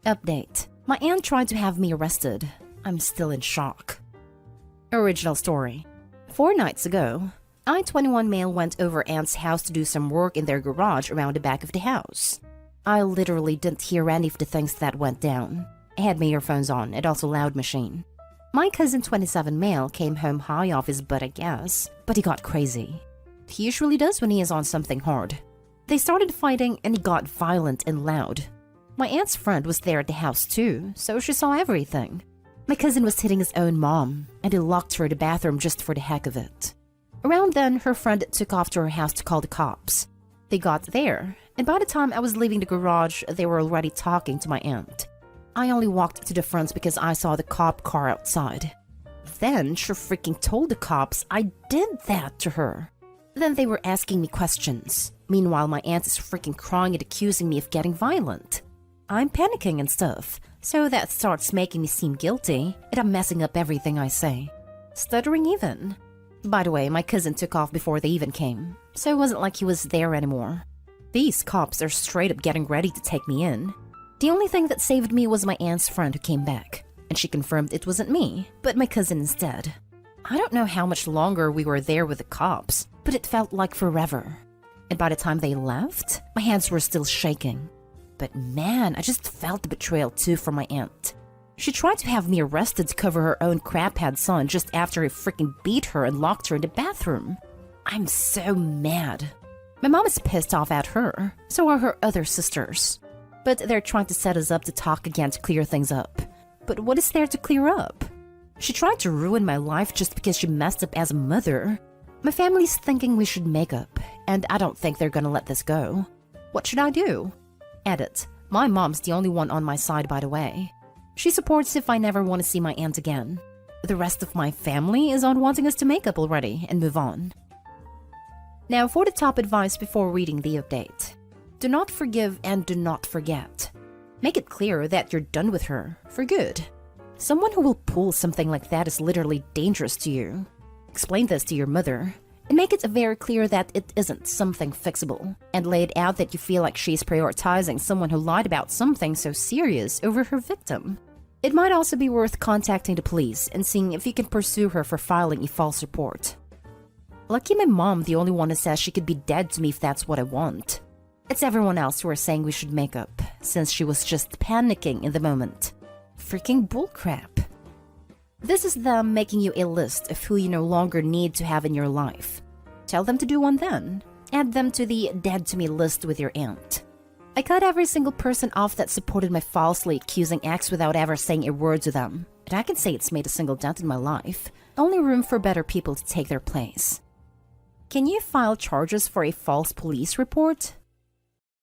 Update. My aunt tried to have me arrested. I'm still in shock. Original story. 4 nights ago, I, 21 male, went over aunt's house to do some work in their garage around the back of the house. I literally didn't hear any of the things that went down. I had my earphones on and also loud machine. My cousin, 27 male, came home high off his butt, I guess, but he got crazy. He usually does when he is on something hard. They started fighting and he got violent and loud. My aunt's friend was there at the house too, so she saw everything. My cousin was hitting his own mom, and he locked her in the bathroom just for the heck of it. Around then, her friend took off to her house to call the cops. They got there, and by the time I was leaving the garage, they were already talking to my aunt. I only walked to the front because I saw the cop car outside. Then she freaking told the cops I did that to her. Then they were asking me questions. Meanwhile, my aunt is freaking crying and accusing me of getting violent. I'm panicking and stuff, so that starts making me seem guilty, and I'm messing up everything I say. Stuttering even. By the way, my cousin took off before they even came, so it wasn't like he was there anymore. These cops are straight up getting ready to take me in. The only thing that saved me was my aunt's friend who came back, and she confirmed it wasn't me, but my cousin instead. I don't know how much longer we were there with the cops, but it felt like forever. And by the time they left, my hands were still shaking. But man, I just felt the betrayal too from my aunt. She tried to have me arrested to cover her own craphead son just after he freaking beat her and locked her in the bathroom. I'm so mad. My mom is pissed off at her, so are her other sisters. But they're trying to set us up to talk again to clear things up. But what is there to clear up? She tried to ruin my life just because she messed up as a mother. My family's thinking we should make up, and I don't think they're gonna let this go. What should I do? Edit. My mom's the only one on my side, by the way. She supports if I never want to see my aunt again. The rest of my family is on wanting us to make up already and move on. Now for the top advice before reading the update. Do not forgive and do not forget. Make it clear that you're done with her, for good. Someone who will pull something like that is literally dangerous to you. Explain this to your mother, and make it very clear that it isn't something fixable, and lay it out that you feel like she's prioritizing someone who lied about something so serious over her victim. It might also be worth contacting the police and seeing if you can pursue her for filing a false report. Lucky my mom, the only one who says she could be dead to me if that's what I want. It's everyone else who are saying we should make up, since she was just panicking in the moment. Freaking bullcrap. This is them making you a list of who you no longer need to have in your life. Tell them to do one then. Add them to the dead to me list with your aunt. I cut every single person off that supported my falsely accusing ex without ever saying a word to them. And I can say it's made a single dent in my life. Only room for better people to take their place. Can you file charges for a false police report?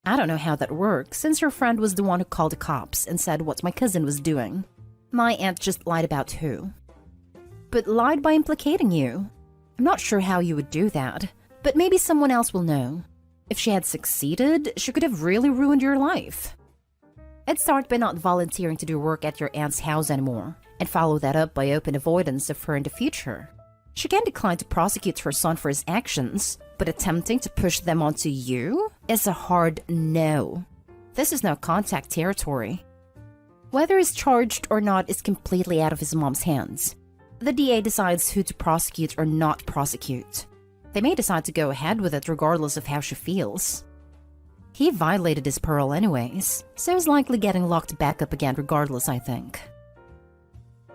I don't know how that works, since your friend was the one who called the cops and said what my cousin was doing. My aunt just lied about who. But lied by implicating you. I'm not sure how you would do that, but maybe someone else will know. If she had succeeded, she could have really ruined your life. I'd start by not volunteering to do work at your aunt's house anymore, and follow that up by open avoidance of her in the future. She can decline to prosecute her son for his actions, but attempting to push them onto you is a hard no. This is no contact territory. Whether he's charged or not is completely out of his mom's hands. The DA decides who to prosecute or not prosecute. They may decide to go ahead with it regardless of how she feels. He violated his parole anyways, so he's likely getting locked back up again regardless, I think.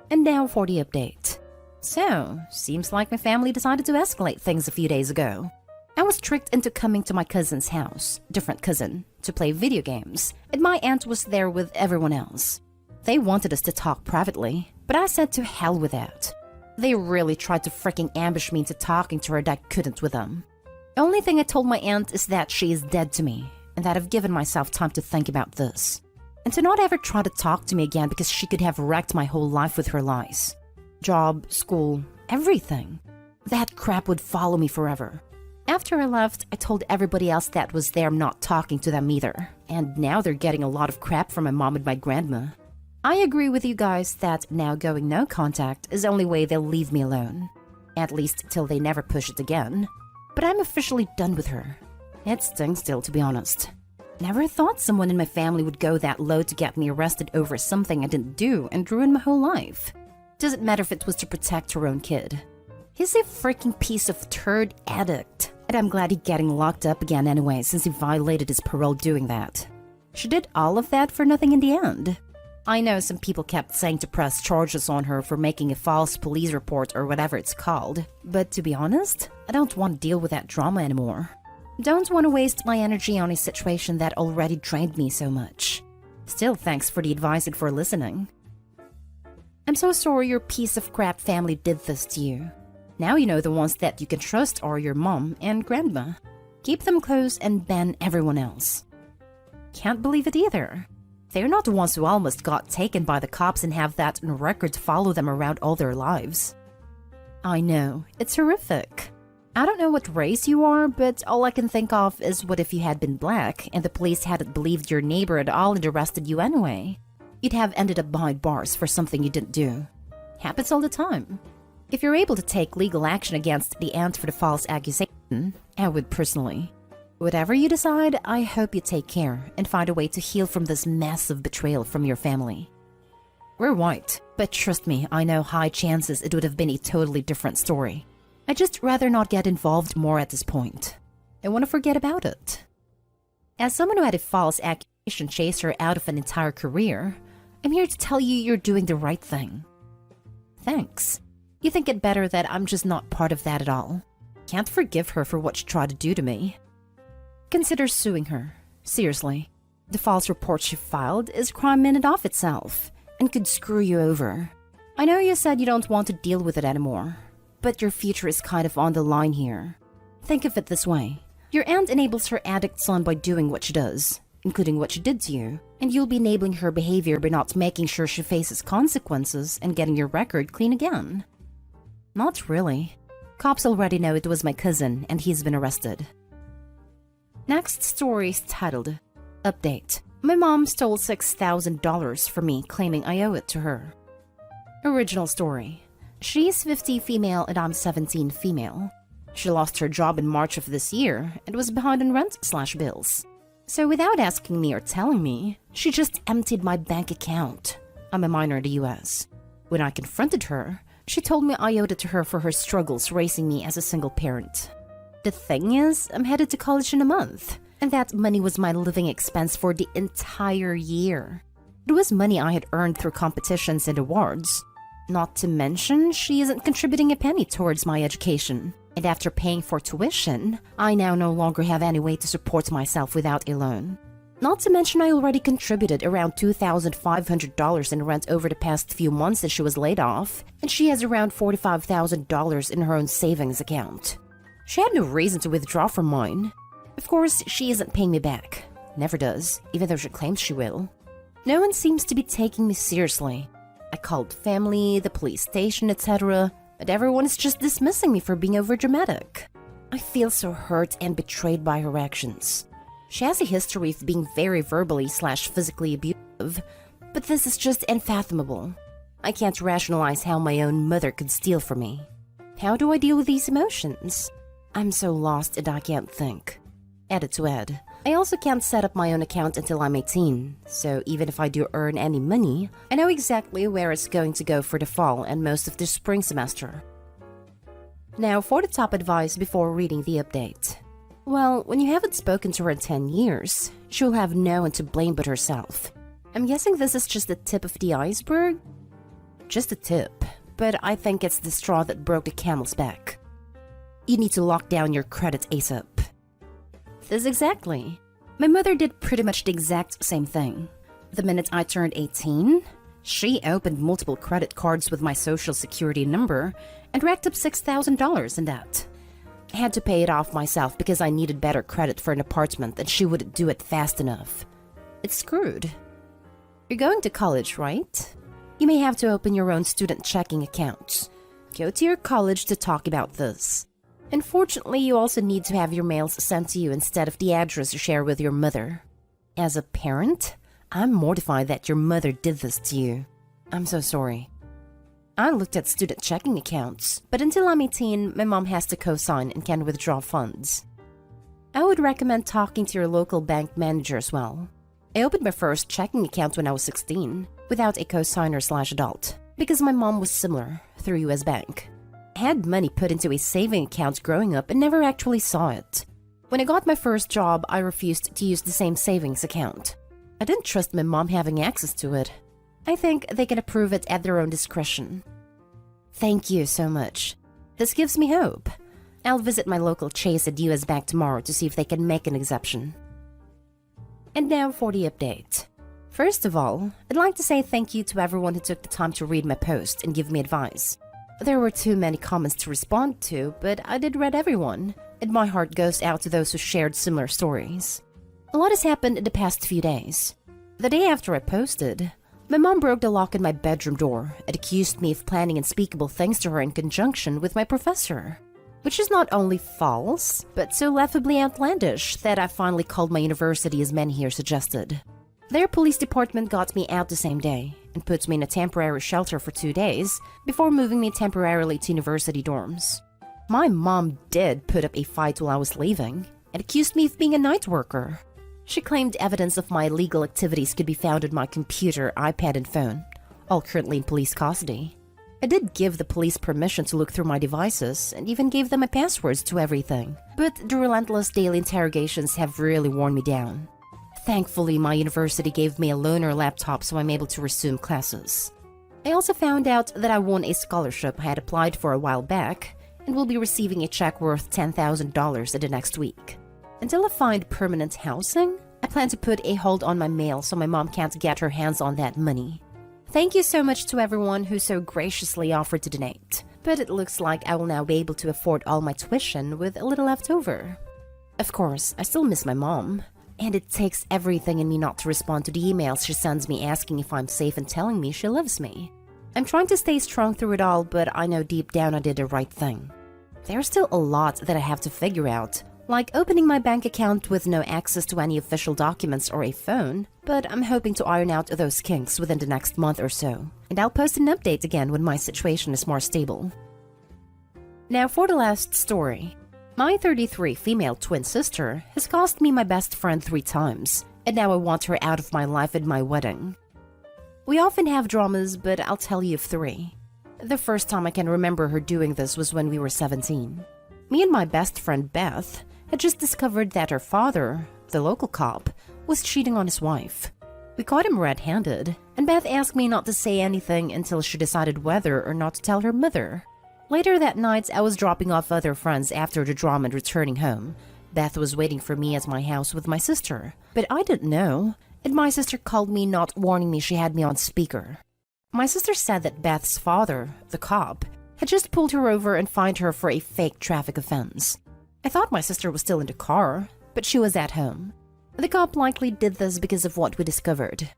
And now for the update. So, seems like my family decided to escalate things a few days ago. I was tricked into coming to my cousin's house, different cousin, to play video games, and my aunt was there with everyone else. They wanted us to talk privately, but I said to hell with that. They really tried to freaking ambush me into talking to her that I couldn't with them. The only thing I told my aunt is that she is dead to me, and that I've given myself time to think about this. And to not ever try to talk to me again because she could have wrecked my whole life with her lies. Job, school, everything. That crap would follow me forever. After I left, I told everybody else that was there I'm not talking to them either. And now they're getting a lot of crap from my mom and my grandma. I agree with you guys that now going no contact is the only way they'll leave me alone. At least till they never push it again. But I'm officially done with her. It stings still, to be honest. Never thought someone in my family would go that low to get me arrested over something I didn't do and ruin my whole life. Doesn't matter if it was to protect her own kid. He's a freaking piece of turd addict, and I'm glad he's getting locked up again anyway since he violated his parole doing that. She did all of that for nothing in the end. I know some people kept saying to press charges on her for making a false police report or whatever it's called, but to be honest, I don't want to deal with that drama anymore. Don't want to waste my energy on a situation that already drained me so much. Still, thanks for the advice and for listening. I'm so sorry your piece of crap family did this to you. Now you know the ones that you can trust are your mom and grandma. Keep them close and ban everyone else. Can't believe it either. They're not the ones who almost got taken by the cops and have that on record to follow them around all their lives. I know, it's horrific. I don't know what race you are, but all I can think of is what if you had been black and the police hadn't believed your neighbor at all and arrested you anyway? You'd have ended up behind bars for something you didn't do. Happens all the time. If you're able to take legal action against the aunt for the false accusation, I would personally. Whatever you decide, I hope you take care and find a way to heal from this massive betrayal from your family. We're white, but trust me, I know high chances it would have been a totally different story. I'd just rather not get involved more at this point. I want to forget about it. As someone who had a false accusation chase her out of an entire career, I'm here to tell you you're doing the right thing. Thanks. You think it better that I'm just not part of that at all. Can't forgive her for what she tried to do to me. Consider suing her. Seriously. The false report she filed is crime in and of itself, and could screw you over. I know you said you don't want to deal with it anymore, but your future is kind of on the line here. Think of it this way. Your aunt enables her addict son by doing what she does, including what she did to you, and you'll be enabling her behavior by not making sure she faces consequences and getting your record clean again. Not really. Cops already know it was my cousin, and he's been arrested. Next story is titled, Update. My mom stole $6,000 from me, claiming I owe it to her. Original story. She's 50 female and I'm 17 female. She lost her job in March of this year and was behind on rent/bills. So without asking me or telling me, she just emptied my bank account. I'm a minor in the US. When I confronted her, she told me I owed it to her for her struggles raising me as a single parent. The thing is, I'm headed to college in a month, and that money was my living expense for the entire year. It was money I had earned through competitions and awards. Not to mention, she isn't contributing a penny towards my education. And after paying for tuition, I now no longer have any way to support myself without a loan. Not to mention I already contributed around $2,500 in rent over the past few months as she was laid off, and she has around $45,000 in her own savings account. She had no reason to withdraw from mine. Of course, she isn't paying me back. Never does, even though she claims she will. No one seems to be taking me seriously. I called family, the police station, etc., but everyone is just dismissing me for being overdramatic. I feel so hurt and betrayed by her actions. She has a history of being very verbally/physically abusive, but this is just unfathomable. I can't rationalize how my own mother could steal from me. How do I deal with these emotions? I'm so lost and I can't think. Added to add, I also can't set up my own account until I'm 18, so even if I do earn any money, I know exactly where it's going to go for the fall and most of the spring semester. Now for the top advice before reading the update. Well, when you haven't spoken to her in 10 years, she'll have no one to blame but herself. I'm guessing this is just the tip of the iceberg? Just a tip, but I think it's the straw that broke the camel's back. You need to lock down your credit ASAP. This exactly. My mother did pretty much the exact same thing. The minute I turned 18, she opened multiple credit cards with my social security number and racked up $6,000 in debt. I had to pay it off myself because I needed better credit for an apartment and she wouldn't do it fast enough. It's screwed. You're going to college, right? You may have to open your own student checking account. Go to your college to talk about this. Unfortunately, you also need to have your mails sent to you instead of the address you share with your mother. As a parent, I'm mortified that your mother did this to you. I'm so sorry. I looked at student checking accounts, but until I'm 18, my mom has to co-sign and can withdraw funds. I would recommend talking to your local bank manager as well. I opened my first checking account when I was 16, without a co-signer/adult, because my mom was similar, through US Bank. I had money put into a saving account growing up and never actually saw it. When I got my first job, I refused to use the same savings account. I didn't trust my mom having access to it. I think they can approve it at their own discretion. Thank you so much. This gives me hope. I'll visit my local Chase at US Bank tomorrow to see if they can make an exception. And now for the update. First of all, I'd like to say thank you to everyone who took the time to read my post and give me advice. There were too many comments to respond to, but I did read everyone, and my heart goes out to those who shared similar stories. A lot has happened in the past few days. The day after I posted, my mom broke the lock in my bedroom door and accused me of planning unspeakable things to her in conjunction with my professor. Which is not only false, but so laughably outlandish that I finally called my university as many here suggested. Their police department got me out the same day and put me in a temporary shelter for 2 days before moving me temporarily to university dorms. My mom did put up a fight while I was leaving and accused me of being a night worker. She claimed evidence of my illegal activities could be found on my computer, iPad, and phone, all currently in police custody. I did give the police permission to look through my devices and even gave them my passwords to everything, but the relentless daily interrogations have really worn me down. Thankfully, my university gave me a loaner laptop so I'm able to resume classes. I also found out that I won a scholarship I had applied for a while back and will be receiving a check worth $10,000 in the next week. Until I find permanent housing, I plan to put a hold on my mail so my mom can't get her hands on that money. Thank you so much to everyone who so graciously offered to donate, but it looks like I will now be able to afford all my tuition with a little left over. Of course, I still miss my mom, and it takes everything in me not to respond to the emails she sends me asking if I'm safe and telling me she loves me. I'm trying to stay strong through it all, but I know deep down I did the right thing. There's still a lot that I have to figure out, like opening my bank account with no access to any official documents or a phone, but I'm hoping to iron out those kinks within the next month or so, and I'll post an update again when my situation is more stable. Now for the last story. My 33 female twin sister has cost me my best friend 3 times, and now I want her out of my life at my wedding. We often have dramas, but I'll tell you of 3. The first time I can remember her doing this was when we were 17. Me and my best friend Beth had just discovered that her father, the local cop, was cheating on his wife. We caught him red-handed, and Beth asked me not to say anything until she decided whether or not to tell her mother. Later that night, I was dropping off other friends after the drama and returning home. Beth was waiting for me at my house with my sister, but I didn't know, and my sister called me, not warning me she had me on speaker. My sister said that Beth's father, the cop, had just pulled her over and fined her for a fake traffic offense. I thought my sister was still in the car, but she was at home. The cop likely did this because of what we discovered.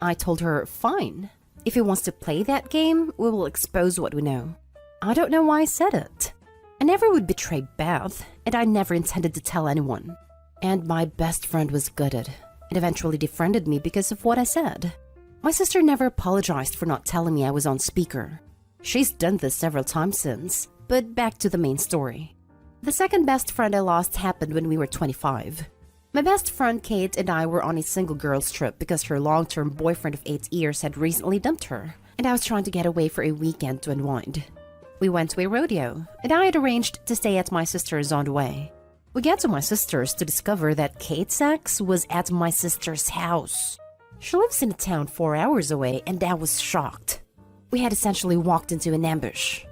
I told her, fine. If he wants to play that game, we will expose what we know. I don't know why I said it. I never would betray Beth, and I never intended to tell anyone. And my best friend was gutted, and eventually defriended me because of what I said. My sister never apologized for not telling me I was on speaker. She's done this several times since, but back to the main story. The second best friend I lost happened when we were 25. My best friend Kate and I were on a single girls trip because her long-term boyfriend of 8 years had recently dumped her, and I was trying to get away for a weekend to unwind. We went to a rodeo, and I had arranged to stay at my sister's on the way. We get to my sister's to discover that Kate's ex was at my sister's house. She lives in a town 4 hours away, and I was shocked. We had essentially walked into an ambush.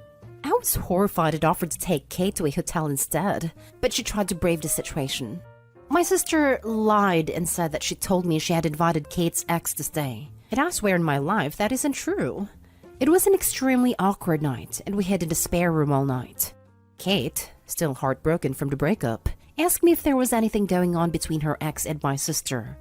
I was horrified and offered to take Kate to a hotel instead, but she tried to brave the situation. My sister lied and said that she told me she had invited Kate's ex to stay, and I swear in my life that isn't true. It was an extremely awkward night, and we hid in the spare room all night. Kate, still heartbroken from the breakup, asked me if there was anything going on between her ex and my sister,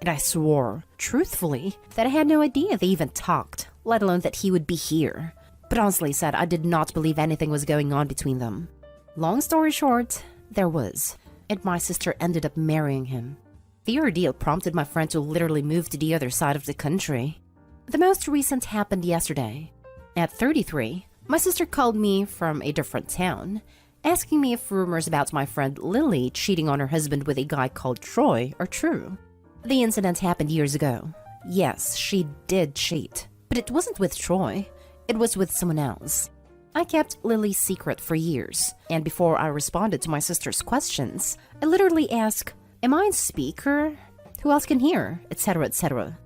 and I swore, truthfully, that I had no idea they even talked, let alone that he would be here. But honestly said I did not believe anything was going on between them. Long story short, there was, and my sister ended up marrying him. The ordeal prompted my friend to literally move to the other side of the country. The most recent happened yesterday. At 33, my sister called me from a different town asking me if rumors about my friend Lily cheating on her husband with a guy called Troy are true. The incident happened years ago. Yes, she did cheat, but it wasn't with Troy. It was with someone else. I kept Lily's secret for years, and before I responded to my sister's questions, I literally asked, "Am I on speaker? Who else can hear?" etc., etc.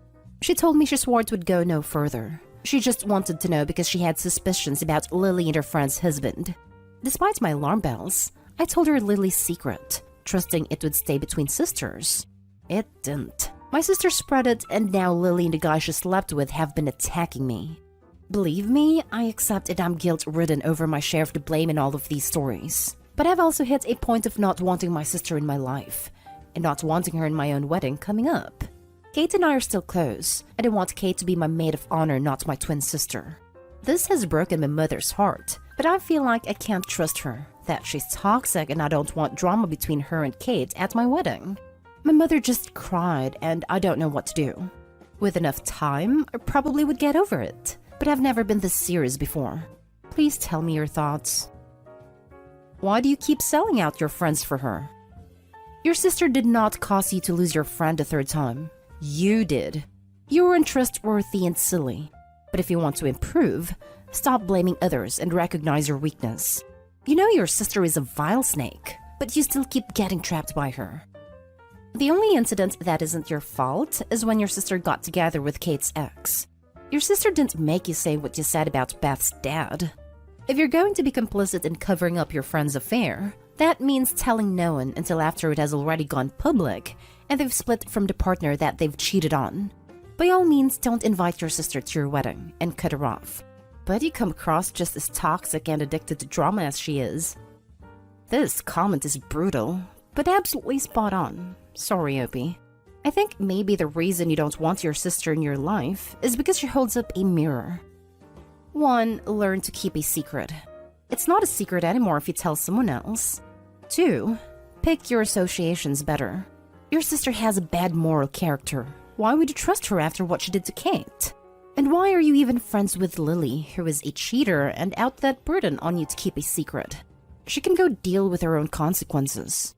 She told me she swore it would go no further. She just wanted to know because she had suspicions about Lily and her friend's husband. Despite my alarm bells, I told her Lily's secret, trusting it would stay between sisters. It didn't. My sister spread it, and now Lily and the guy she slept with have been attacking me. Believe me, I accept that I'm guilt-ridden over my share of the blame in all of these stories. But I've also hit a point of not wanting my sister in my life, and not wanting her in my own wedding coming up. Kate and I are still close, and I want Kate to be my maid of honor, not my twin sister. This has broken my mother's heart, but I feel like I can't trust her, that she's toxic, and I don't want drama between her and Kate at my wedding. My mother just cried, and I don't know what to do. With enough time, I probably would get over it, but I've never been this serious before. Please tell me your thoughts. Why do you keep selling out your friends for her? Your sister did not cause you to lose your friend a third time. You did. You were untrustworthy and silly. But if you want to improve, stop blaming others and recognize your weakness. You know your sister is a vile snake, but you still keep getting trapped by her. The only incident that isn't your fault is when your sister got together with Kate's ex. Your sister didn't make you say what you said about Beth's dad. If you're going to be complicit in covering up your friend's affair, that means telling no one until after it has already gone public and they've split from the partner that they've cheated on. By all means, don't invite your sister to your wedding and cut her off. But you come across just as toxic and addicted to drama as she is. This comment is brutal, but absolutely spot on. Sorry, Opie. I think maybe the reason you don't want your sister in your life is because she holds up a mirror. 1. Learn to keep a secret. It's not a secret anymore if you tell someone else. 2. Pick your associations better. Your sister has a bad moral character. Why would you trust her after what she did to Kate? And why are you even friends with Lily, who is a cheater and out that burden on you to keep a secret? She can go deal with her own consequences.